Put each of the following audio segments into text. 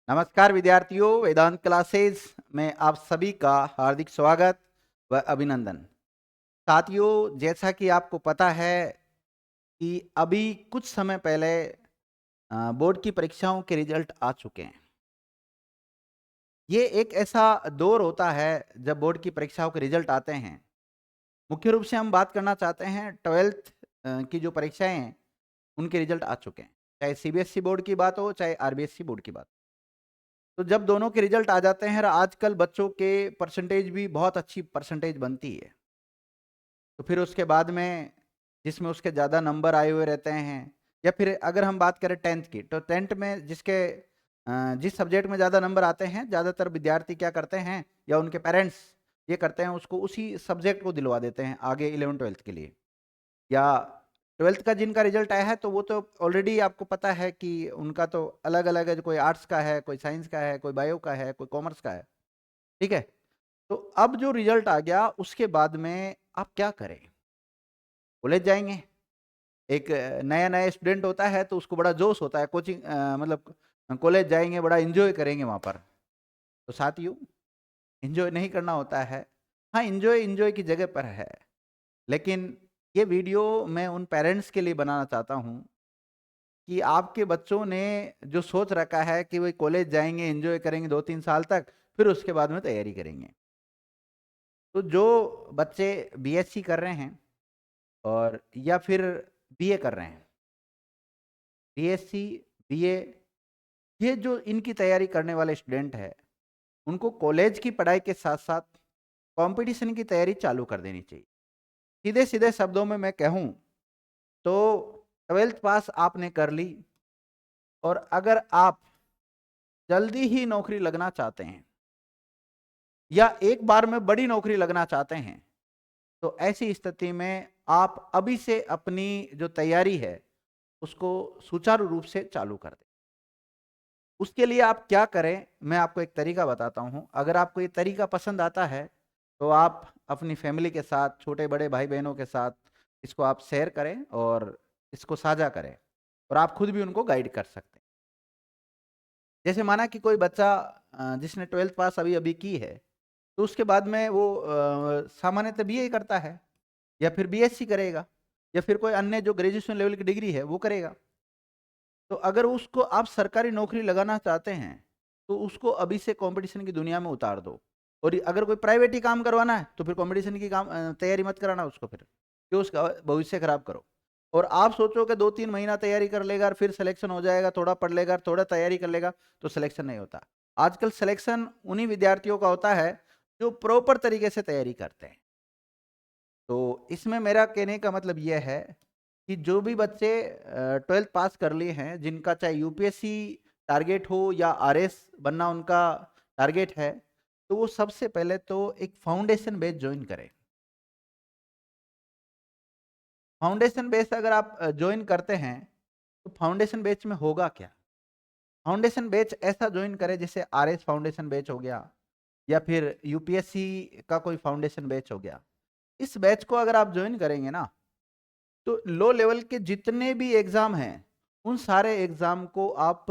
नमस्कार विद्यार्थियों, वेदांत क्लासेस में आप सभी का हार्दिक स्वागत व अभिनंदन। साथियों, जैसा कि आपको पता है कि अभी कुछ समय पहले बोर्ड की परीक्षाओं के रिजल्ट आ चुके हैं। ये एक ऐसा दौर होता है जब बोर्ड की परीक्षाओं के रिजल्ट आते हैं। मुख्य रूप से हम बात करना चाहते हैं 12th की जो परीक्षाएं हैं उनके रिजल्ट आ चुके हैं, चाहे सीबीएसई बोर्ड की बात हो चाहे आरबीएसई बोर्ड की बात। तो जब दोनों के रिजल्ट आ जाते हैं और आजकल बच्चों के परसेंटेज भी बहुत अच्छी परसेंटेज बनती है, तो फिर उसके बाद में जिसमें उसके ज़्यादा नंबर आए हुए रहते हैं, या फिर अगर हम बात करें 10th की, तो 10th में जिस सब्जेक्ट में ज़्यादा नंबर आते हैं, ज़्यादातर विद्यार्थी क्या करते हैं या उनके पेरेंट्स ये करते हैं, उसको उसी सब्जेक्ट को दिलवा देते हैं आगे 11th-12th के लिए। या 12th का जिनका रिजल्ट आया है तो वो तो ऑलरेडी आपको पता है कि उनका तो अलग अलग है, कोई आर्ट्स का है, कोई साइंस का है, कोई बायो का है, कोई कॉमर्स का है। ठीक है, तो अब जो रिजल्ट आ गया उसके बाद में आप क्या करें? कॉलेज जाएंगे। एक नया नया स्टूडेंट होता है तो उसको बड़ा जोश होता है, कोचिंग मतलब कॉलेज जाएंगे, बड़ा एंजॉय करेंगे वहां पर। तो साथियों, एंजॉय नहीं करना होता है। हाँ, एंजॉय एंजॉय की जगह पर है, लेकिन ये वीडियो मैं उन पेरेंट्स के लिए बनाना चाहता हूँ कि आपके बच्चों ने जो सोच रखा है कि वो कॉलेज जाएंगे, एंजॉय करेंगे 2-3 साल तक, फिर उसके बाद में तैयारी करेंगे। तो जो बच्चे बीएससी कर रहे हैं और या फिर बीए कर रहे हैं, बीएससी, बीए, ये जो इनकी तैयारी करने वाले स्टूडेंट है, उनको कॉलेज की पढ़ाई के साथ साथ कंपटीशन की तैयारी चालू कर देनी चाहिए। सीधे सीधे शब्दों में मैं कहूँ तो 12th पास आपने कर ली, और अगर आप जल्दी ही नौकरी लगना चाहते हैं या एक बार में बड़ी नौकरी लगना चाहते हैं, तो ऐसी स्थिति में आप अभी से अपनी जो तैयारी है उसको सुचारू रूप से चालू कर दें। उसके लिए आप क्या करें, मैं आपको एक तरीका बताता हूँ। अगर आपको ये तरीका पसंद आता है तो आप अपनी फैमिली के साथ, छोटे बड़े भाई बहनों के साथ इसको आप शेयर करें और इसको साझा करें, और आप खुद भी उनको गाइड कर सकते हैं। जैसे माना कि कोई बच्चा जिसने 12th पास अभी अभी की है, तो उसके बाद में वो सामान्यतः बीए करता है या फिर बीएससी करेगा या फिर कोई अन्य जो ग्रेजुएशन लेवल की डिग्री है वो करेगा। तो अगर उसको आप सरकारी नौकरी लगाना चाहते हैं तो उसको अभी से कंपटीशन की दुनिया में उतार दो। और अगर कोई प्राइवेट ही काम करवाना है तो फिर कंपटीशन की तैयारी मत कराना उसको, फिर क्यों उसका भविष्य खराब करो। और आप सोचो कि 2-3 महीना तैयारी कर लेगा और फिर सिलेक्शन हो जाएगा, थोड़ा पढ़ लेगा, थोड़ा तैयारी कर लेगा, तो सिलेक्शन नहीं होता। आजकल सिलेक्शन उन्हीं विद्यार्थियों का होता है जो प्रॉपर तरीके से तैयारी करते हैं। तो इसमें मेरा कहने का मतलब यह है कि जो भी बच्चे 12th पास कर लिए हैं, जिनका चाहे यूपीएससी टारगेट हो या आरएस बनना उनका टारगेट है, तो वो सबसे पहले तो एक फाउंडेशन बेस ज्वाइन करें। फाउंडेशन बेस अगर आप ज्वाइन करते हैं तो फाउंडेशन बेच में होगा क्या? फाउंडेशन बेच ऐसा ज्वाइन करें जैसे आरएस फाउंडेशन बेच हो गया या फिर यूपीएससी का कोई फाउंडेशन बेच हो गया। इस बैच को अगर आप ज्वाइन करेंगे ना, तो लो लेवल के जितने भी एग्जाम हैं उन सारे एग्जाम को आप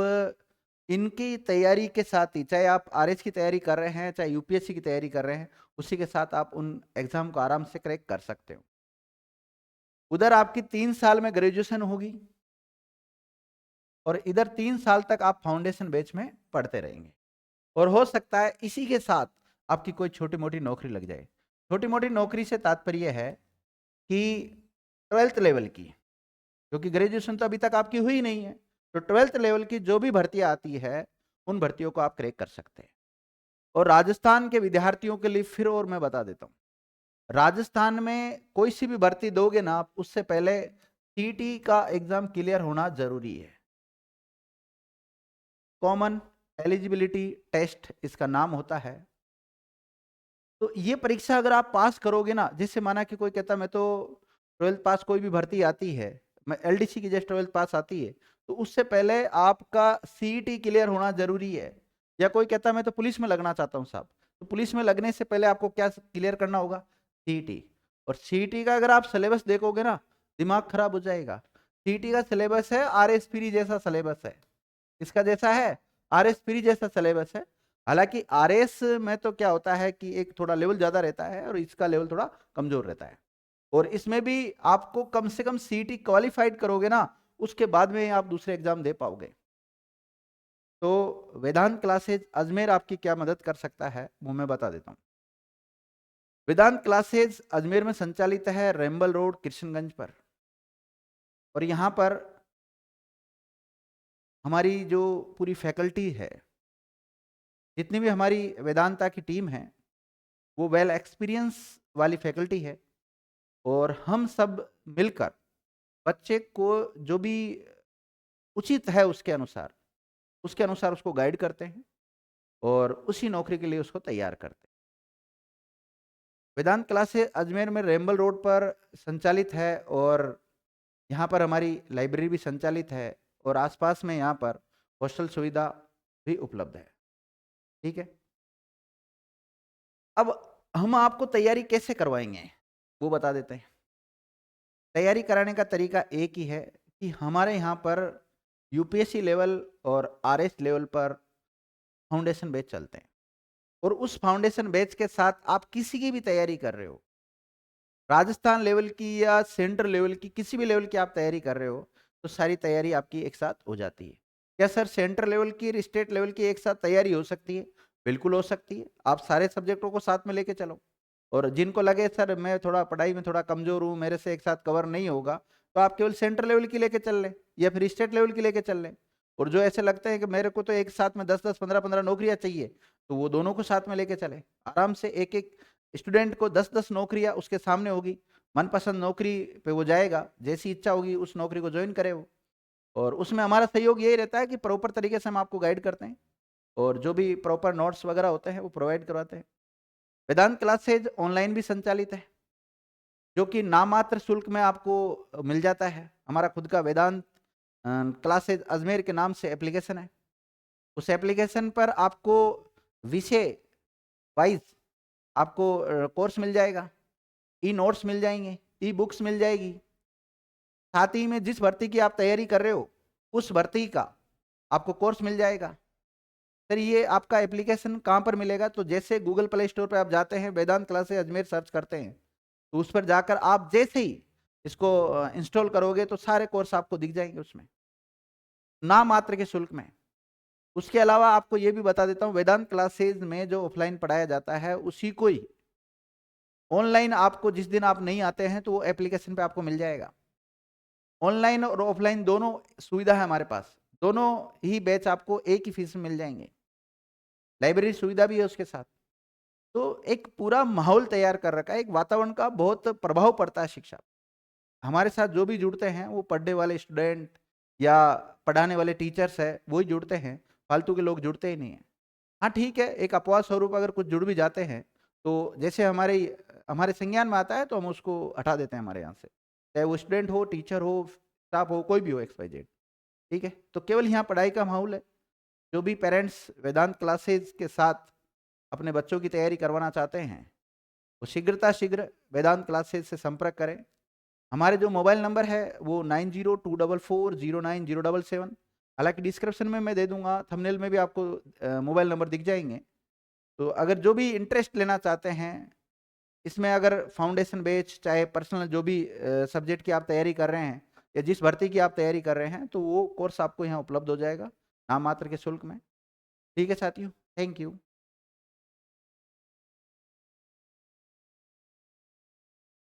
इनकी तैयारी के साथ ही, चाहे आप आरएस की तैयारी कर रहे हैं चाहे यूपीएससी की तैयारी कर रहे हैं, उसी के साथ आप उन एग्जाम को आराम से क्रैक कर सकते हो। उधर आपकी 3 साल में ग्रेजुएशन होगी और इधर 3 साल तक आप फाउंडेशन बैच में पढ़ते रहेंगे, और हो सकता है इसी के साथ आपकी कोई छोटी मोटी नौकरी लग जाए। छोटी मोटी नौकरी से तात्पर्य है कि 12th लेवल की, क्योंकि ग्रेजुएशन तो अभी तक आपकी हुई नहीं है। तो 12th लेवल की जो भी भर्तियां आती है उन भर्तियों को आप क्रैक कर सकते हैं। और राजस्थान के विद्यार्थियों के लिए फिर और मैं बता देता हूँ, राजस्थान में कोई सी भी भर्ती दोगे ना आप, उससे पहले सीटी का एग्जाम क्लियर होना जरूरी है। कॉमन एलिजिबिलिटी टेस्ट इसका नाम होता है। तो ये परीक्षा अगर आप पास करोगे ना, जैसे माना कि कोई कहता मैं तो 12th पास कोई भी भर्ती आती है, मैं एलडीसी की जैसे 12th पास आती है, तो उससे पहले आपका सीईटी क्लियर होना जरूरी है। या कोई कहता मैं तो पुलिस में लगना चाहता हूँ साहब, तो पुलिस में लगने से पहले आपको क्या क्लियर करना होगा? सीईटी। और सीईटी का अगर आप सिलेबस देखोगे ना, दिमाग खराब हो जाएगा। सीईटी का सिलेबस है आरएस फ्री जैसा सिलेबस है। इसका जैसा है आरएस प्री जैसा सिलेबस है। हालांकि आरएस में तो क्या होता है कि एक थोड़ा लेवल ज़्यादा रहता है और इसका लेवल थोड़ा कमज़ोर रहता है। और इसमें भी आपको कम से कम सीईटी क्वालिफाइड करोगे ना, उसके बाद में आप दूसरे एग्जाम दे पाओगे। तो वेदांत क्लासेज अजमेर आपकी क्या मदद कर सकता है वो मैं बता देता हूँ। वेदांत क्लासेज अजमेर में संचालित है रेम्बल रोड कृष्णगंज पर। और यहाँ पर हमारी जो पूरी फैकल्टी है, जितनी भी हमारी वेदांता की टीम है, वो वेल एक्सपीरियंस वाली फैकल्टी है। और हम सब मिलकर बच्चे को जो भी उचित है उसके अनुसार उसको गाइड करते हैं और उसी नौकरी के लिए उसको तैयार करते हैं। वेदांत क्लासेस अजमेर में रेम्बल रोड पर संचालित है और यहाँ पर हमारी लाइब्रेरी भी संचालित है और आसपास में यहाँ पर हॉस्टल सुविधा भी उपलब्ध है। ठीक है, अब हम आपको तैयारी कैसे करवाएंगे वो बता देते हैं। तैयारी कराने का तरीका एक ही है कि हमारे यहाँ पर यूपीएससी लेवल और आरएस लेवल पर फाउंडेशन बैच चलते हैं। और उस फाउंडेशन बैच के साथ आप किसी की भी तैयारी कर रहे हो, राजस्थान लेवल की या सेंट्रल लेवल की, किसी भी लेवल की आप तैयारी कर रहे हो, तो सारी तैयारी आपकी एक साथ हो जाती है। क्या सर सेंट्रल लेवल की और स्टेट लेवल की एक साथ तैयारी हो सकती है? बिल्कुल हो सकती है। आप सारे सब्जेक्टों को साथ में लेके चलो। और जिनको लगे सर मैं थोड़ा पढ़ाई में थोड़ा कमजोर हूँ, मेरे से एक साथ कवर नहीं होगा, तो आप केवल सेंट्रल लेवल की लेके चल लें या फिर स्टेट लेवल की लेके चल लें। और जो ऐसे लगते हैं कि मेरे को तो एक साथ में 10-10, 15-15 नौकरियां चाहिए, तो वो दोनों को साथ में लेके चले। आराम से एक एक स्टूडेंट को 10-10 नौकरियां उसके सामने होगी, मनपसंद नौकरी पे वो जाएगा, जैसी इच्छा होगी उस नौकरी को ज्वाइन करे वो। और उसमें हमारा सहयोग यही रहता है कि प्रॉपर तरीके से हम आपको गाइड करते हैं और जो भी प्रॉपर नोट्स वगैरह होते हैं वो प्रोवाइड करवाते हैं। वेदांत क्लासेज ऑनलाइन भी संचालित है, जो कि नामात्र शुल्क में आपको मिल जाता है। हमारा खुद का वेदांत क्लासेज अजमेर के नाम से एप्लीकेशन है। उस एप्लीकेशन पर आपको विषय वाइज आपको कोर्स मिल जाएगा, ई नोट्स मिल जाएंगे, ई बुक्स मिल जाएगी। साथ ही में जिस भर्ती की आप तैयारी कर रहे हो उस भर्ती का आपको कोर्स मिल जाएगा। सर ये आपका एप्लीकेशन कहाँ पर मिलेगा? तो जैसे गूगल प्ले स्टोर पर आप जाते हैं, वेदांत क्लासेज अजमेर सर्च करते हैं, तो उस पर जाकर आप जैसे ही इसको इंस्टॉल करोगे तो सारे कोर्स आपको दिख जाएंगे उसमें, नाम मात्र के शुल्क में। उसके अलावा आपको ये भी बता देता हूँ, वेदांत क्लासेज में जो ऑफलाइन पढ़ाया जाता है उसी को ही ऑनलाइन आपको जिस दिन आप नहीं आते हैं तो वो एप्लीकेशन पे आपको मिल जाएगा। ऑनलाइन और ऑफलाइन दोनों सुविधा है हमारे पास, दोनों ही बैच आपको एक ही फीस में मिल जाएंगे। लाइब्रेरी सुविधा भी है उसके साथ। तो एक पूरा माहौल तैयार कर रखा है, एक वातावरण का बहुत प्रभाव पड़ता है शिक्षा। हमारे साथ जो भी जुड़ते हैं वो पढ़ने वाले स्टूडेंट या पढ़ाने वाले टीचर्स है वही जुड़ते हैं, फालतू के लोग जुड़ते ही नहीं है। हाँ ठीक है, एक अपवाद स्वरूप अगर कुछ जुड़ भी जाते हैं तो जैसे हमारे हमारे संज्ञान में आता है तो हम उसको हटा देते हैं हमारे यहाँ से, चाहे वो स्टूडेंट हो, टीचर हो, स्टाफ हो, कोई भी हो, XYZ। ठीक है, तो केवल यहाँ पढ़ाई का माहौल है। जो भी पेरेंट्स वेदांत क्लासेज के साथ अपने बच्चों की तैयारी करवाना चाहते हैं वो शीघ्र वेदांत क्लासेज से संपर्क करें। हमारे जो मोबाइल नंबर है वो 9024409077। हालांकि डिस्क्रिप्शन में मैं दे दूंगा, थंबनेल में भी आपको मोबाइल नंबर दिख जाएंगे। तो अगर जो भी इंटरेस्ट लेना चाहते हैं इसमें, अगर फाउंडेशन बैच चाहे पर्सनल जो भी सब्जेक्ट की आप तैयारी कर रहे हैं या जिस भर्ती की आप तैयारी कर रहे हैं, तो वो कोर्स आपको यहाँ उपलब्ध हो जाएगा नाम मात्र के शुल्क में। ठीक है साथियों, थैंक यू।